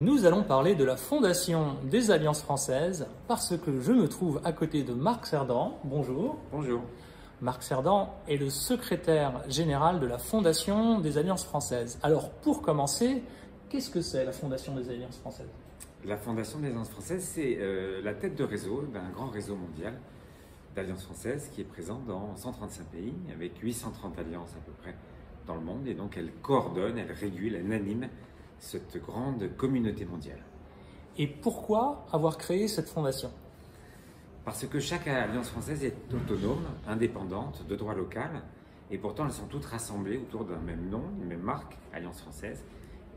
Nous allons parler de la fondation des Alliances françaises parce que je me trouve à côté de Marc Cerdan. Bonjour. Bonjour. Marc Cerdan est le secrétaire général de la fondation des Alliances françaises. Alors pour commencer, qu'est-ce que c'est la fondation des Alliances françaises? La Fondation des Alliances françaises, c'est la tête de réseau d'un grand réseau mondial d'Alliances françaises qui est présent dans 135 pays, avec 830 alliances à peu près dans le monde. Et donc elle coordonne, elle régule, elle anime cette grande communauté mondiale. Et pourquoi avoir créé cette fondation? Parce que chaque alliance française est autonome, indépendante, de droit local, et pourtant elles sont toutes rassemblées autour d'un même nom, une même marque, Alliance française,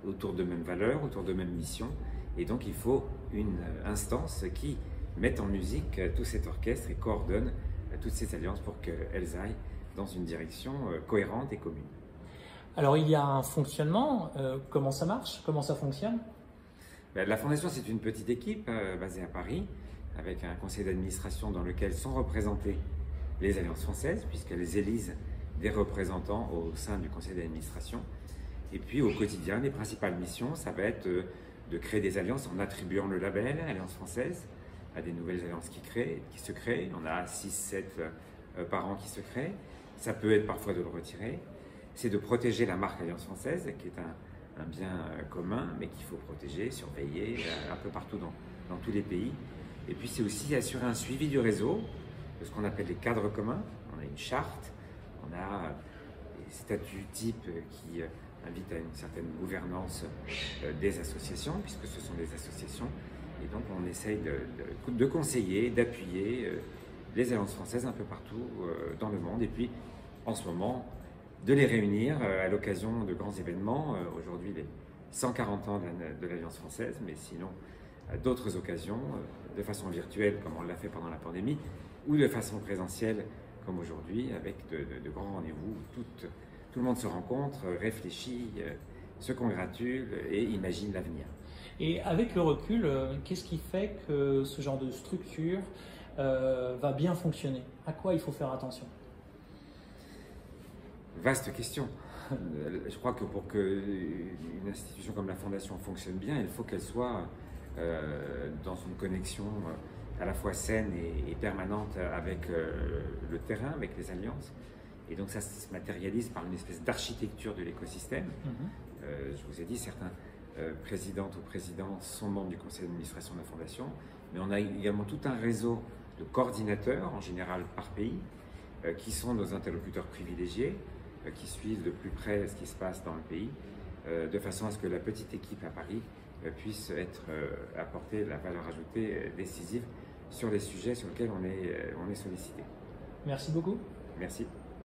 autour de mêmes valeurs, autour de mêmes missions. Et donc il faut une instance qui mette en musique tout cet orchestre et coordonne toutes ces alliances pour qu'elles aillent dans une direction cohérente et commune. Alors il y a un fonctionnement, comment ça marche, comment ça fonctionne? La Fondation, c'est une petite équipe basée à Paris, avec un conseil d'administration dans lequel sont représentées les alliances françaises, puisqu'elles élisent des représentants au sein du conseil d'administration. Et puis au quotidien, les principales missions, ça va être de créer des alliances en attribuant le label Alliance française à des nouvelles alliances qui se créent. On a 6-7 par an qui se créent. Ça peut être parfois de le retirer. C'est de protéger la marque Alliance française, qui est un bien commun, mais qu'il faut protéger, surveiller un peu partout dans tous les pays. Et puis c'est aussi assurer un suivi du réseau, de ce qu'on appelle les cadres communs. On a une charte, on a des statuts types qui invitent à une certaine gouvernance des associations, puisque ce sont des associations. Et donc on essaye de conseiller, d'appuyer les alliances françaises un peu partout dans le monde. Et puis en ce moment, de les réunir à l'occasion de grands événements. Aujourd'hui, les 140 ans de l'Alliance française, mais sinon à d'autres occasions, de façon virtuelle comme on l'a fait pendant la pandémie, ou de façon présentielle comme aujourd'hui, avec de grands rendez-vous où tout le monde se rencontre, réfléchit, se congratule et imagine l'avenir. Et avec le recul, qu'est-ce qui fait que ce genre de structure va bien fonctionner? À quoi il faut faire attention? Vaste question. Je crois que pour qu'une institution comme la Fondation fonctionne bien, il faut qu'elle soit dans une connexion à la fois saine et permanente avec le terrain, avec les alliances. Et donc ça se matérialise par une espèce d'architecture de l'écosystème. Je vous ai dit, certains présidentes ou présidents sont membres du conseil d'administration de la Fondation, mais on a également tout un réseau de coordinateurs, en général par pays, qui sont nos interlocuteurs privilégiés, qui suivent de plus près ce qui se passe dans le pays, de façon à ce que la petite équipe à Paris puisse apporter la valeur ajoutée décisive sur les sujets sur lesquels on est sollicité. Merci beaucoup. Merci.